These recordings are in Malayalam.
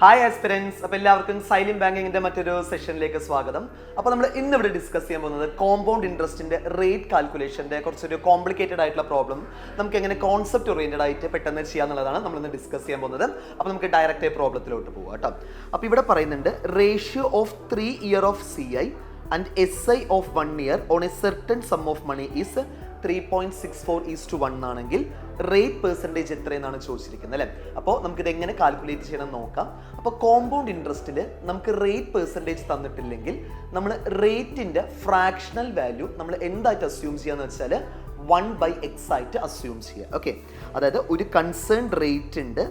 Hi aspirants. അപ്പോൾ എല്ലാവർക്കും സൈലന്റ് ബാങ്കിങ്ങിന്റെ മറ്റൊരു സെഷനിലേക്ക് സ്വാഗതം. അപ്പോൾ നമ്മൾ ഇന്ന് ഇവിടെ ഡിസ്കസ് ചെയ്യാൻ പോകുന്നത് കോമ്പൗണ്ട് ഇൻട്രസ്റ്റിന്റെ റേറ്റ് കാൽക്കുലേഷന്റെ കുറച്ചൊരു കോംപ്ലിക്കേറ്റഡ് ആയിട്ടുള്ള പ്രോബ്ലം നമുക്ക് എങ്ങനെ കോൺസെപ്റ്റ് ഓറിയന്റഡ് ആയിട്ട് പെട്ടെന്ന് ചെയ്യാന്നുള്ളതാണ് നമ്മൾ ഇന്ന് ഡിസ്കസ് ചെയ്യാൻ പോകുന്നത്. അപ്പോൾ നമുക്ക് ഡയറക്റ്റ് പ്രോബ്ലത്തിലോട്ട് പോകാം കേട്ടോ. അപ്പോൾ ഇവിടെ പറയുന്നുണ്ട് ratio of 3 year of CI and SI of 1 year on a certain sum of money is 3.64:1 ആണെങ്കിൽ റേറ്റ് പെർസെൻറ്റേജ് എത്രയെന്നാണ് ചോദിച്ചിരിക്കുന്നത് അല്ലേ. അപ്പോൾ നമുക്കിത് എങ്ങനെ കാൽക്കുലേറ്റ് ചെയ്യണം നോക്കാം. അപ്പോൾ കോമ്പൗണ്ട് ഇൻട്രസ്റ്റിൽ നമുക്ക് റേറ്റ് പെർസെൻറ്റേജ് തന്നിട്ടില്ലെങ്കിൽ നമ്മൾ റേറ്റിൻ്റെ ഫ്രാക്ഷണൽ വാല്യൂ നമ്മൾ എന്തായിട്ട് അസ്യൂം ചെയ്യാന്ന് വെച്ചാൽ 1/x ആയിട്ട് അസ്യൂം ചെയ്യുക. ഓക്കെ, അതായത് ഒരു കൺസേൺ റേറ്റ് ഉണ്ട്,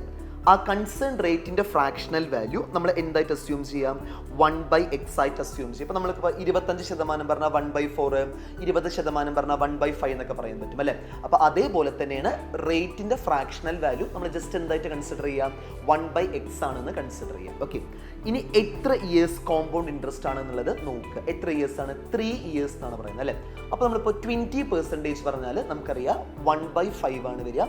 ആ കൺസേൺ റേറ്റിൻ്റെ ഫ്രാക്ഷണൽ വാല്യൂ നമ്മൾ എന്തായിട്ട് അസ്യൂം ചെയ്യാം? 1/x ആയിട്ട് അസ്യൂം ചെയ്യും. ഇപ്പോൾ നമ്മളിപ്പോൾ 25% പറഞ്ഞാൽ 1/4, 20% പറഞ്ഞാൽ 1/5 എന്നൊക്കെ പറയാൻ പറ്റും അല്ലേ. അപ്പോൾ അതേപോലെ തന്നെയാണ് റേറ്റിൻ്റെ ഫ്രാക്ഷണൽ വാല്യൂ നമ്മൾ ജസ്റ്റ് എന്തായിട്ട് കൺസിഡർ ചെയ്യാം? 1/x ആണെന്ന് കൺസിഡർ ചെയ്യാം. ഓക്കെ, ഇനി എത്ര ഇയേഴ്സ് കോമ്പൗണ്ട് ഇൻട്രസ്റ്റ് ആണെന്നുള്ളത് നോക്കുക. എത്ര ഇയേഴ്സ് ആണ്? 3 years എന്നാണ് പറയുന്നത് അല്ലേ. അപ്പോൾ നമ്മളിപ്പോൾ 20% പറഞ്ഞാൽ നമുക്കറിയാം 1/5 ആണ് വരിക.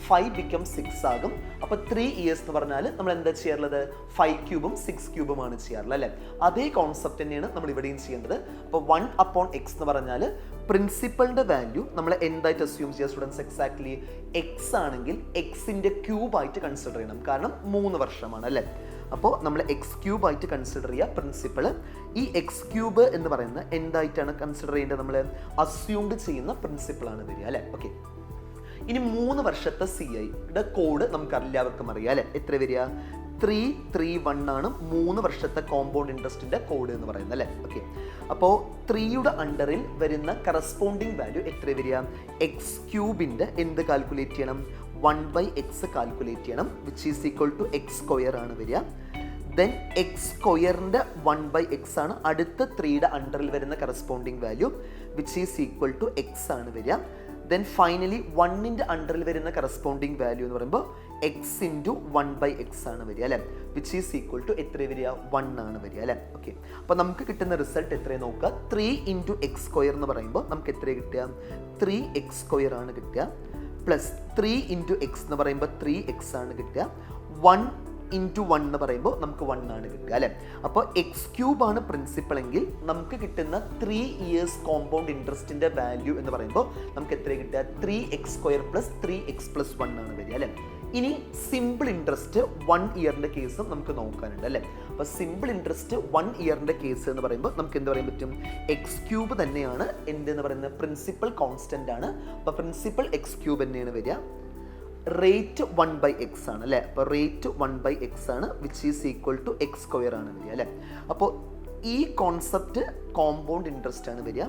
5 becomes 6 ആകും. അപ്പോൾ 3 years എന്ന് പറഞ്ഞാൽ നമ്മൾ എന്താ ചെയ്യാറുള്ളത്? 5 cubum 6 cubum ആണ് ചെയ്യാറുള്ളത് അല്ലേ. അതേ കോൺസെപ്റ്റ് തന്നെയാണ് നമ്മൾ ഇവിടെയും ചെയ്യേണ്ടത്. അപ്പോൾ 1/x എന്ന് പറഞ്ഞാൽ പ്രിൻസിപ്പളിന്റെ വാല്യൂ നമ്മൾ എന്തായിട്ട് അസ്യൂം ചെയ്യുക സ്റ്റുഡൻസ്? എക്സാക്ട്ലി എക്സ് ആണെങ്കിൽ എക്സിന്റെ ക്യൂബായിട്ട് കൺസിഡർ ചെയ്യണം, കാരണം 3 വർഷമാണ് അല്ലേ. അപ്പോൾ നമ്മൾ x³ ആയിട്ട് കൺസിഡർ ചെയ്യുക പ്രിൻസിപ്പൾ. ഈ x³ എന്ന് പറയുന്നത് എന്തായിട്ടാണ് കൺസിഡർ ചെയ്യേണ്ടത്? നമ്മൾ അസ്യൂംഡ് ചെയ്യുന്ന പ്രിൻസിപ്പിളാണ് വരിക അല്ലേ. ഓക്കെ, ഇനി 3 വർഷത്തെ CIയുടെ കോഡ് നമുക്ക് എല്ലാവർക്കും അറിയാം അല്ലേ. എത്ര വരിക? 331 ആണ് 3 വർഷത്തെ കോമ്പൗണ്ട് ഇൻട്രസ്റ്റിന്റെ കോഡ് എന്ന് പറയുന്നത് അല്ലേ. ഓക്കെ, അപ്പോൾ 3യുടെ അണ്ടറിൽ വരുന്ന കറസ്പോണ്ടിങ് വാല്യൂ എത്ര വരിക? x³ എന്ത് കാൽക്കുലേറ്റ് ചെയ്യണം? 1/x കാൽക്കുലേറ്റ് ചെയ്യണം, which is equal to x² ആണ് വരിക. ദെൻ x² 1/x ആണ് അടുത്ത 3യുടെ അണ്ടറിൽ വരുന്ന corresponding value, which is equal to x ആണ് വരിക. ദെൻ ഫൈനലി 1ന്റെ അണ്ടറിൽ വരുന്ന കറസ്പോണ്ടിങ് വാല്യൂ എന്ന് പറയുമ്പോൾ x ഇൻറ്റു 1/x ആണ് വരിക അല്ലേ, വിച്ച് ഈസ് ഈക്വൽ ടു എത്ര വരിക? 1 ആണ് വരിക അല്ലേ. ഓക്കെ, അപ്പോൾ നമുക്ക് കിട്ടുന്ന റിസൾട്ട് എത്രയാണ് നോക്കുക. 3 × x² എന്ന് പറയുമ്പോൾ നമുക്ക് എത്ര കിട്ടുക? 3x² ആണ് കിട്ടുക. പ്ലസ് 3 × x എന്ന് പറയുമ്പോൾ 3x ആണ് കിട്ടുക. 1 × 1 എന്ന് പറയുമ്പോൾ നമുക്ക് 1 ആണ് കിട്ടുക അല്ലേ. അപ്പോൾ x³ ആണ് പ്രിൻസിപ്പൾ എങ്കിൽ നമുക്ക് കിട്ടുന്ന 3 years കോമ്പൗണ്ട് ഇൻട്രസ്റ്റിന്റെ വാല്യൂ എന്ന് പറയുമ്പോൾ നമുക്ക് എത്ര കിട്ടുക? 3x² + 3x + 1 ആണ് വരിക അല്ലേ. ഇനി സിമ്പിൾ ഇൻട്രസ്റ്റ് 1 ഇയറിന്റെ കേസും നമുക്ക് നോക്കാനുണ്ട് അല്ലേ. അപ്പോൾ സിമ്പിൾ ഇൻട്രസ്റ്റ് 1 ഇയറിന്റെ കേസ് എന്ന് പറയുമ്പോൾ നമുക്ക് എന്ത് പറയാൻ പറ്റും? x³ തന്നെയാണ് എന്തെന്ന് പറയുന്നത്? പ്രിൻസിപ്പൽ കോൺസ്റ്റന്റ് ആണ്. അപ്പോൾ പ്രിൻസിപ്പൽ x³ തന്നെയാണ് വരിക. റേറ്റ് 1/x ആണ് അല്ലേ. അപ്പോൾ റേറ്റ് 1/x ആണ്, which is equal to x² ആണ് വരിക അല്ലേ. അപ്പോൾ ഈ കോൺസെപ്റ്റ് കോമ്പൗണ്ട് ഇൻട്രസ്റ്റ് ആണ് വരിക.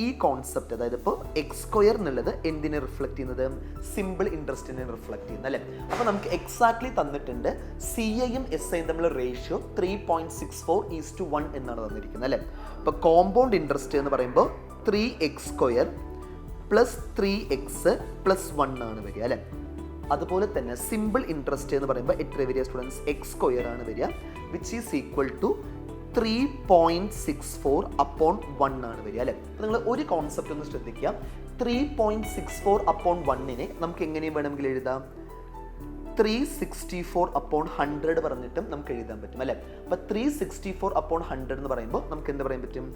ഈ കോൺസെപ്റ്റ് അതായത് ഇപ്പോൾ x² എന്നുള്ളത് എന്തിനെ റിഫ്ലക്ട് ചെയ്യുന്നത്? സിമ്പിൾ ഇൻട്രസ്റ്റിനെ റിഫ്ലക്ട് ചെയ്യുന്നത് അല്ലേ. അപ്പോൾ നമുക്ക് എക്സാക്ട്ലി തന്നിട്ടുണ്ട് CIയും SIയും തമ്മിലുള്ള റേഷ്യോ 3.64:1 എന്നാണ് തന്നിരിക്കുന്നത് അല്ലേ. അപ്പോൾ കോമ്പൗണ്ട് ഇൻട്രസ്റ്റ് എന്ന് പറയുമ്പോൾ 3x² + 3x + 1 ആണ് വരിക അല്ലേ. അതുപോലെ തന്നെ സിമ്പിൾ ഇൻട്രസ്റ്റ് എന്ന് പറയുമ്പോൾ എത്ര വരിക സ്റ്റുഡൻസ്? x² ആണ് വരിക, വിച്ച് ഈസ് ഈക്വൽ ടു 3.64/1 ആണ് വരിക അല്ലേ. നിങ്ങൾ ഒരു കോൺസെപ്റ്റ് ഒന്ന് ശ്രദ്ധിക്കുക. 3.64/1 നമുക്ക് എങ്ങനെയും വേണമെങ്കിൽ എഴുതാം? 364/100 പറഞ്ഞിട്ടും നമുക്ക് എഴുതാൻ പറ്റും അല്ലേ. അപ്പോൾ 364/100 എന്ന് പറയുമ്പോൾ നമുക്ക് എന്ത് പറയാൻ പറ്റും?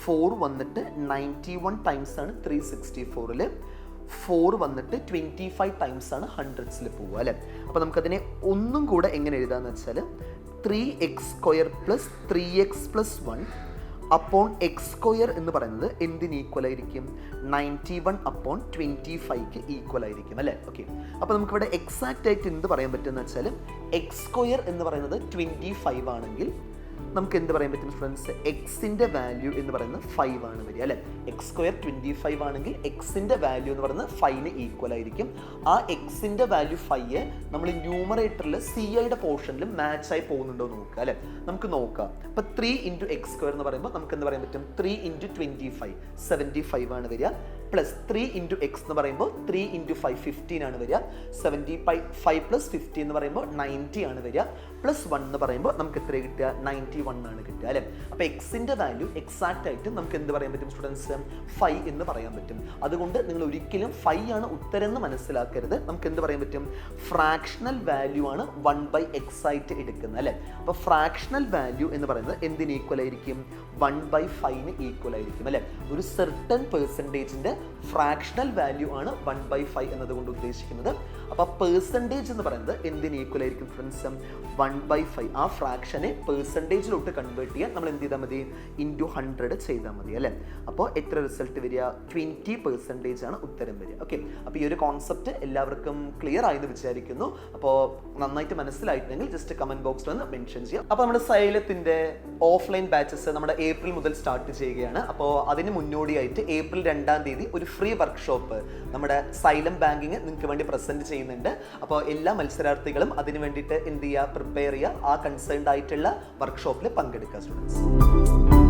4 വന്നിട്ട് 91 ടൈംസ് ആണ് 364-ൽ, 4 വന്നിട്ട് 25 ടൈംസ് ആണ് 100s പോവുക അല്ലേ. അപ്പോൾ നമുക്കതിനെ ഒന്നും കൂടെ എങ്ങനെ എഴുതാന്ന് വെച്ചാൽ 3x² + 3x + 1 അപ്പോൺ x² എന്ന് പറയുന്നത് എന്തിന് ഈക്വൽ ആയിരിക്കും? 91/25 ഈക്വൽ ആയിരിക്കും അല്ലേ. ഓക്കെ, അപ്പോൾ നമുക്കിവിടെ എക്സാക്റ്റ് ആയിട്ട് എന്ത് പറയാൻ പറ്റുമെന്ന് വെച്ചാൽ x² എന്ന് പറയുന്നത് 25 ആണെങ്കിൽ നമുക്ക് എന്ത് പറയാൻ പറ്റും ഫ്രണ്ട്സ്? എക്സിന്റെ വാല്യൂ എന്ന് പറയുന്നത് 5 ആണ് വരിക അല്ലേ. x² 25 ആണെങ്കിൽ എക്സിന്റെ വാല്യൂ എന്ന് പറയുന്നത് 5ന് ഈക്വൽ ആയിരിക്കും. ആ എക്സിന്റെ വാല്യൂ 5 നമ്മൾ ന്യൂമറേറ്ററിൽ CIയുടെ പോർഷനിൽ മാച്ച് ആയി പോകുന്നുണ്ടോ നോക്കുക അല്ലേ. നമുക്ക് നോക്കാം. അപ്പോൾ 3 × x² എന്ന് പറയുമ്പോൾ നമുക്ക് എന്ത് പറയാൻ പറ്റും? 3 × 25 75 ആണ് വരിക. പ്ലസ് 3 ഇൻറ്റു എക്സ് എന്ന് പറയുമ്പോൾ 3 ഇൻറ്റു 5 15 ആണ് വരിക. 75 പ്ലസ് 50 എന്ന് പറയുമ്പോൾ 90 ആണ് വരിക. പ്ലസ് 1 എന്ന് പറയുമ്പോൾ നമുക്ക് എത്ര കിട്ടുക? 91 ആണ് കിട്ടുക അല്ലേ. അപ്പോൾ എക്സിൻ്റെ വാല്യൂ എക്സാക്റ്റ് ആയിട്ട് നമുക്ക് എന്ത് പറയാൻ പറ്റും സ്റ്റുഡൻസ്? 5 എന്ന് പറയാൻ പറ്റും. അതുകൊണ്ട് നിങ്ങൾ ഒരിക്കലും 5 ആണ് ഉത്തരം എന്ന് മനസ്സിലാക്കരുത്. നമുക്ക് എന്ത് പറയാൻ പറ്റും? ഫ്രാക്ഷണൽ വാല്യൂ ആണ് 1/x ആയിട്ട് എടുക്കുന്നത് അല്ലേ. അപ്പോൾ ഫ്രാക്ഷണൽ വാല്യൂ എന്ന് പറയുന്നത് എന്തിന് ഈക്വൽ ആയിരിക്കും? 1/5 ഈക്വൽ ആയിരിക്കും അല്ലേ. ഒരു സെർട്ടൺ പെർസെൻറ്റേജിൻ്റെ ഫ്രാക്ഷണൽ വാല്യൂ ആണ് 1/5 എന്നതുകൊണ്ട് ഉദ്ദേശിക്കുന്നത്. അപ്പോൾ പെർസെൻറ്റേജ് എന്ന് പറയുന്നത് എന്തിന് ഈക്വൽ ആയിരിക്കും ഫ്രണ്ട്സ്? 1/5. ആ ഫ്രാക്ഷനെ പെർസെൻറ്റേജിലോട്ട് കൺവേർട്ട് ചെയ്യാൻ നമ്മൾ എന്ത് ചെയ്താൽ മതി? ഇൻറ്റു 100 ചെയ്താൽ മതി അല്ലേ. അപ്പോൾ എത്ര റിസൾട്ട് വരിക? 20% ആണ് ഉത്തരം വരിക. ഓക്കെ, അപ്പോൾ ഈ ഒരു കോൺസെപ്റ്റ് എല്ലാവർക്കും ക്ലിയർ ആയെന്ന് വിചാരിക്കുന്നു. അപ്പോൾ നന്നായിട്ട് മനസ്സിലായിട്ടുണ്ടെങ്കിൽ ജസ്റ്റ് കമൻറ്റ് ബോക്സിൽ ഒന്ന് മെൻഷൻ ചെയ്യാം. അപ്പോൾ നമ്മുടെ സൈലത്തിൻ്റെ ഓഫ്ലൈൻ ബാച്ചസ് നമ്മുടെ ഏപ്രിൽ മുതൽ സ്റ്റാർട്ട് ചെയ്യുകയാണ്. അപ്പോൾ അതിന് മുന്നോടിയായിട്ട് ഏപ്രിൽ 2-ാം തീയതി ഒരു ഫ്രീ വർക്ക്ഷോപ്പ് നമ്മുടെ സൈലം ബാങ്കിങ് നിങ്ങൾക്ക് വേണ്ടി പ്രസൻറ്റ് ചെയ്യുന്നുണ്ട്. അപ്പോൾ എല്ലാ മത്സരാർത്ഥികളും അതിന് വേണ്ടിയിട്ട് എന്ത് ചെയ്യുക? പ്രിപ്പയർ ചെയ്യുക. ആ കൺസേൺഡ് ആയിട്ടുള്ള വർക്ക്ഷോപ്പിൽ പങ്കെടുക്കുക സ്റ്റുഡൻസ്.